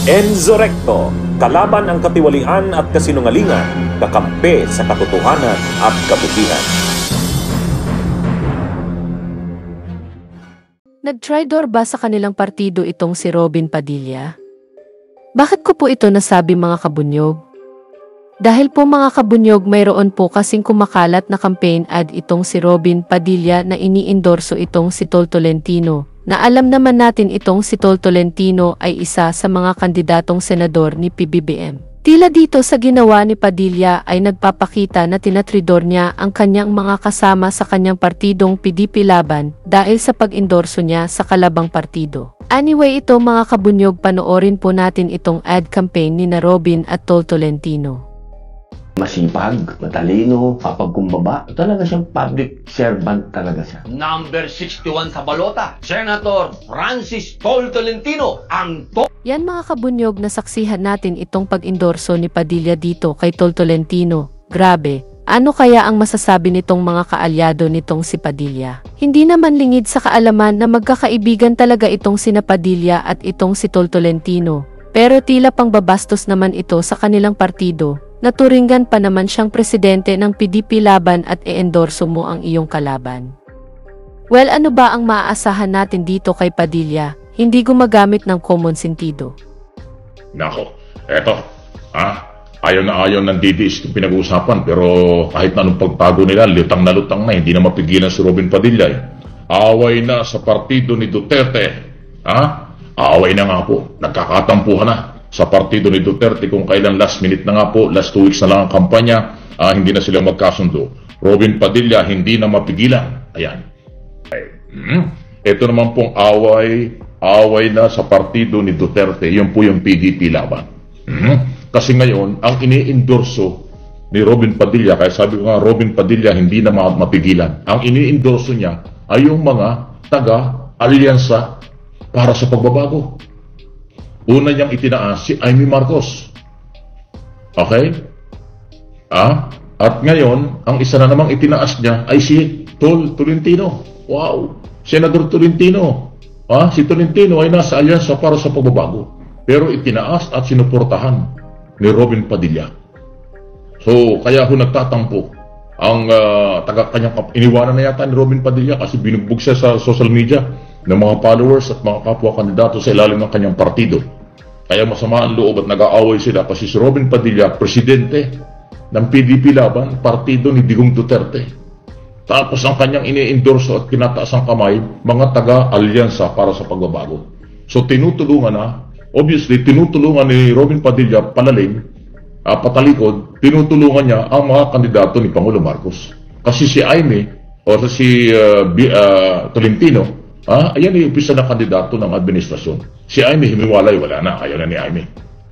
Enzo Recto, kalaban ang katiwalian at kasinungalingan, kakampi sa katotohanan at kabutihan. Nag-traitor ba sa kanilang partido itong si Robin Padilla? Bakit ko po ito nasabi mga kabunyog? Dahil po mga kabunyog, mayroon po kasing kumakalat na campaign ad itong si Robin Padilla na iniendorso itong si Tol Tolentino, na alam naman natin itong si Tol Tolentino ay isa sa mga kandidatong senador ni PBBM. Tila dito sa ginawa ni Padilla ay nagpapakita na tinatridor niya ang kanyang mga kasama sa kanyang partidong PDP Laban dahil sa pag-endorso niya sa kalabang partido. Anyway, ito mga kabunyog, panoorin po natin itong ad campaign ni na Robin at Tol Tolentino. Masipag, matalino, kapagkumbaba. Talaga siyang public servant talaga siya. Number 61 sa balota, Senator Francis Tol Tolentino, ang Yan mga kabunyog, nasaksihan natin itong pag-endorso ni Padilla dito kay Tol Tolentino. Grabe, ano kaya ang masasabi nitong mga kaalyado nitong si Padilla? Hindi naman lingid sa kaalaman na magkakaibigan talaga itong sina Padilla at itong si Tol Tolentino. Pero tila pang babastos naman ito sa kanilang partido. Naturinggan pa naman siyang presidente ng PDP Laban at i-endorso mo ang iyong kalaban. Well, ano ba ang maaasahan natin dito kay Padilla? Hindi gumagamit ng common sentido. Nako, eto, ayaw ng DDS itong pinag-uusapan, pero kahit na anong pagtago nila, lutang na hindi na mapigilan si Robin Padilla. Away na sa partido ni Duterte. Away na nga po, nagkakatampuhan na sa partido ni Duterte kung kailan last minute na nga po, last 2 weeks na lang ang kampanya, hindi na sila magkasundo. Robin Padilla, hindi na mapigilan. Ayan. Ito naman pong away na sa partido ni Duterte, yun po yung PDP Laban. Kasi ngayon, ang ini-endorso ni Robin Padilla, kaya sabi ko nga, Robin Padilla, hindi na mapigilan. Ang ini-endorso niya ay yung mga taga-alyansa para sa pagbabago. Una niyang itinaas si Amy Marcos. Okay? At ngayon, ang isa na namang itinaas niya ay si Tol Tolentino. Wow! Senador Tolentino. Si Tolentino ay nasa alyansa para sa pagbabago. Pero itinaas at sinuportahan ni Robin Padilla. So, kaya ho nagtatampo ang taga-kanyang iniwanan na yata ni Robin Padilla kasi binugbog siya sa social media ng mga followers at mga kapwa kandidato sa ilalim ng kanyang partido. Kaya masama ang loob at nag-aaway sila kasi si Robin Padilla, presidente ng PDP Laban, partido ni Digong Duterte. Tapos ang kanyang ini-endorso at kinataas ang kamay, mga taga-alyansa para sa pagbabago. So tinutulungan obviously tinutulungan ni Robin Padilla palalim, patalikod, tinutulungan niya ang mga kandidato ni Pangulong Marcos. Kasi si Amy o si Tolentino, ayan yung umpisa na kandidato ng administrasyon. Si Amy, himiwalay, wala na, ayaw na ni Amy.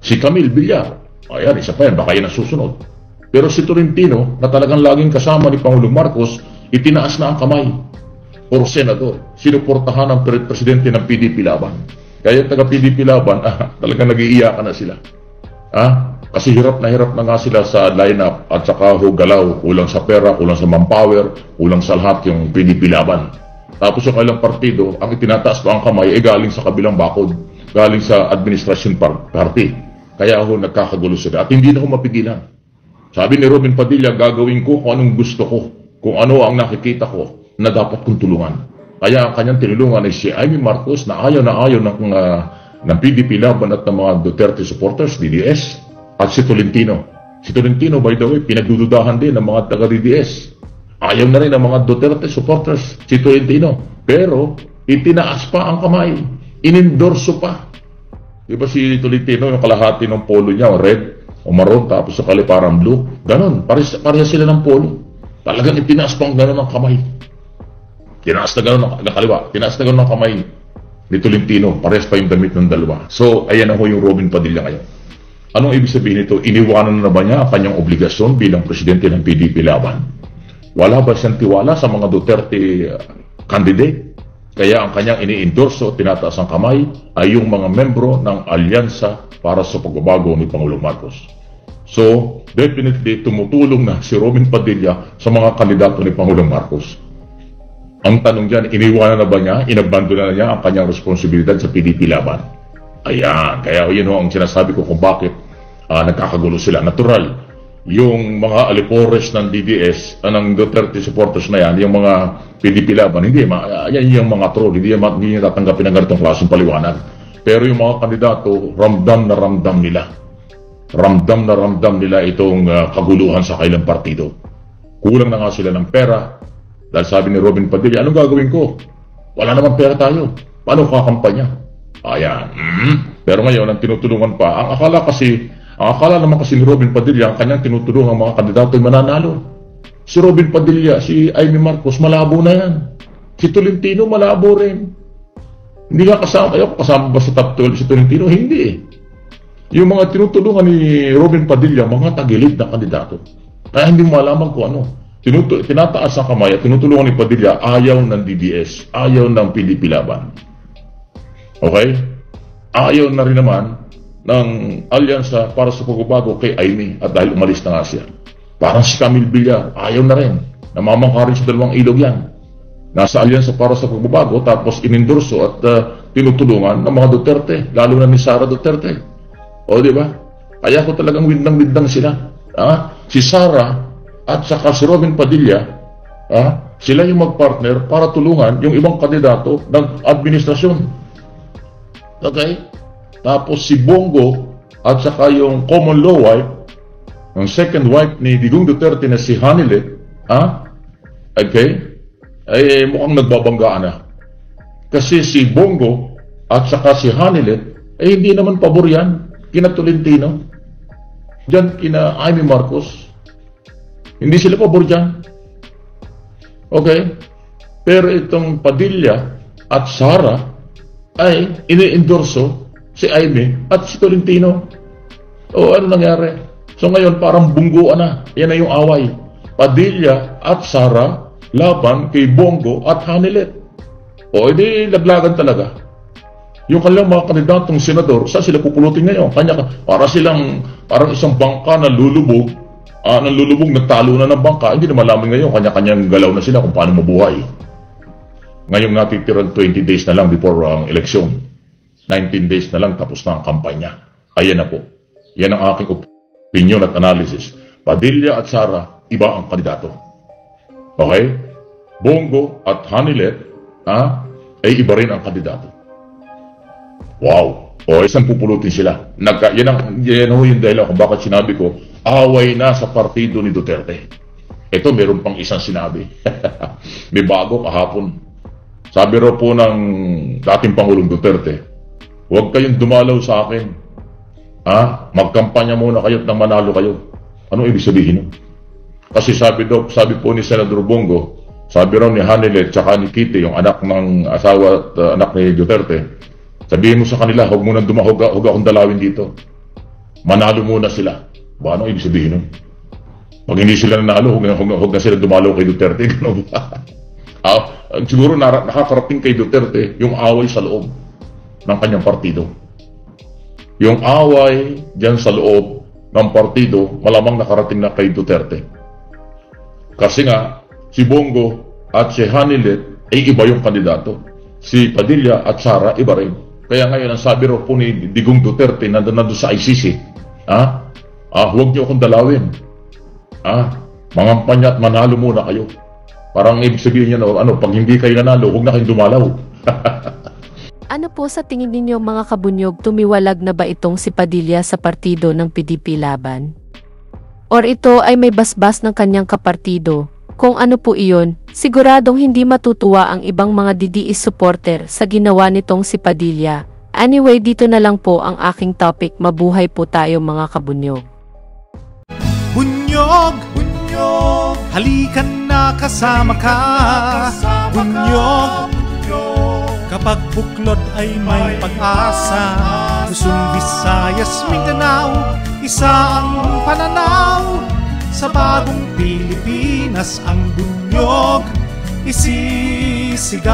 Si Camille Villar, ayan, isa pa yan, baka yan ang susunod. Pero si Tolentino, na talagang laging kasama ni Pangulong Marcos, itinaas na ang kamay. Or senador, sinuportahan ng presidente ng PDP Laban. Kaya taga-PDP Laban, talagang nag-iiyakan na sila. Kasi hirap na nga sila sa lineup at saka galaw, kulang sa pera, kulang sa manpower, kulang sa lahat yung PDP Laban. Tapos yung kailang partido, ang itinataas pa ang kamay ay galing sa kabilang bakod, galing sa administration party. Kaya nagkakagulo sila at hindi na mapigilan. Sabi ni Robin Padilla, gagawin ko kung anong gusto ko, kung ano ang nakikita ko na dapat kong tulungan. Kaya ang kanyang tinulungan ay si Amy Marcos na ayaw ng PDP Laban at ng mga Duterte supporters, DDS, at si Tolentino. Si Tolentino, by the way, pinagdududahan din ng mga taga-DDS. Ayaw na rin ng mga Duterte supporters, si Tolentino. Pero, itinaas pa ang kamay. Inendorso pa. Diba si Tolentino, yung kalahati ng polo niya, red o maroon, tapos sa parang blue. Ganon, pareha sila ng polo. Talagang itinaas pa ang ganon ng kamay. Tinaas na ganon ng kaliwa. Tinaas na ganon ng kamay ni Tolentino. Parehas pa yung damit ng dalawa. So, ayan ako yung Robin Padilla ngayon. Anong ibig sabihin nito? Iniwanan na ba niya ang kanyang obligasyon bilang presidente ng PDP Laban? Wala ba siyang tiwala sa mga Duterte candidate? Kaya ang kanyang ini-endorso at tinataas ang kamay ay yung mga membro ng alyansa para sa pagbabago ni Pangulong Marcos. So, definitely tumutulong na si Robin Padilla sa mga kandidato ni Pangulong Marcos. Ang tanong dyan, iniwanan na ba niya, inabandona na niya ang kanyang responsibilidad sa PDP Laban? Ayan, kaya yun ho ang sinasabi ko kung bakit nagkakagulo sila. Natural, yung mga alipores ng DDS, ng Duterte supporters na yan, yung mga PDP laban, hindi, yan yung mga troll, hindi yung tatanggapin ng ganitong klaseng paliwanag. Pero yung mga kandidato, ramdam na ramdam nila. Ramdam na ramdam nila itong kaguluhan sa kailang partido. Kulang na nga sila ng pera. Dahil sabi ni Robin Padilla, anong gagawin ko? Wala naman pera tayo. Paano kakampanya? Ayan. Pero ngayon, ang tinutulungan pa, ang akala naman kasi ni Robin Padilla, ang kanyang tinutulungan mga kandidato ay mananalo. Si Robin Padilla, si Amy Marcos, malabo na yan. Si Tolentino, malabo rin. Hindi nga kasama ba sa top 12 si Tolentino? Hindi eh. Yung mga tinutulungan ni Robin Padilla, mga tagilid na kandidato. Kaya hindi mo malaman kung ano. Tinataas ang kamay at tinutulungan ni Padilla, ayaw ng DDS, ayaw ng PDP laban. Okay? Ayaw na rin naman ng alyansa para sa pagbabago kay Amy at dahil umalis na nga siya. Parang si Camille Villar, ayaw na rin. Namamangka rin sa dalawang ilog yan. Nasa alyansa para sa pagbabago tapos inendorso at tinutulungan ng mga Duterte, lalo na ni Sara Duterte. O di ba? Kaya ko talagang windang-windang sila. Si Sara at saka si Robin Padilla, sila yung magpartner para tulungan yung ibang kandidato ng administrasyon. Okay? Tapos si Bongo at saka yung common law wife, ang second wife ni Digong Duterte na si Hanilet, okay? Ay mukhang nagbabanggaan na. Kasi si Bongo at saka si Hanilet, hindi naman pabor yan kina Tolentino. Diyan kina Amy Marcos. Hindi sila pabor dyan. Okay? Pero itong Padilla at Sara ay ini-endorso si Amy at si Tolentino. O ano nangyari? So ngayon parang bungguan na. Yan na yung away. Padilla at Sara laban kay Bongo at Hanilet. O edi laglagan talaga. Yung kanilang mga kandidatong senador, saan sila pupulutin ngayon? Parang isang bangka na lulubog, nagtalo na ng bangka, hindi na malaman ngayon, kanya-kanyang galaw na sila kung paano mabuhay. Ngayong natitirang 20 days na lang before ang eleksyon. 19 days na lang tapos na ang kampanya. Ayan na po. Yan ang aking opinion at analysis. Padilla at Sara, iba ang kandidato. Okay? Bongo at Hanilet, ay iba rin ang kandidato. Wow! O, isang pupulutin sila. Yan yung dahilan kung bakit sinabi ko, away na sa partido ni Duterte. Ito, meron pang isang sinabi. May bago kahapon. Sabi raw po ng dating Pangulong Duterte, huwag kayong dumalaw sa akin. Magkampanya muna kayo at nang manalo kayo. Anong ibig sabihin nun? Kasi sabi po ni Senador Bongo, sabi raw ni Hanilet tsaka ni Kitty, yung anak ng asawa at anak ni Duterte, sabihin mo sa kanila, huwag akong dalawin dito. Manalo muna sila. Ba, anong ibig sabihin nun? Pag hindi sila nanalo, huwag na sila dumalaw kay Duterte. Siguro nakakarating kay Duterte yung away sa loob ng kanyang partido. Yung away dyan sa loob ng partido, malamang nakarating na kay Duterte. Kasi nga, si Bongo at si Hanilet ay iba yung kandidato. Si Padilla at Sara, iba rin. Kaya ngayon, ang sabi raw po ni Digong Duterte, nandun sa ICC, huwag niyo akong dalawin. Mangampanya at manalo muna kayo. Parang ibig sabihin niya, pag hindi kayo nanalo, huwag na kayong dumalaw. Ano po sa tingin ninyo mga kabunyog, tumiwalag na ba itong si Padilla sa partido ng PDP laban? Or ito ay may basbas ng kanyang kapartido? Kung ano po iyon, siguradong hindi matutuwa ang ibang mga DDS supporter sa ginawa nitong si Padilla. Anyway, dito na lang po ang aking topic. Mabuhay po tayo mga kabunyog. Bunyog, bunyog, halikan na kasama ka. Bunyog, kapag buklod ay may pag-asa. Luzon, Visayas, Mindanao, isa ang pananaw. Sa bagong Pilipinas ang bunyog isisigaw.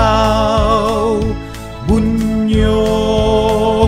Bunyog.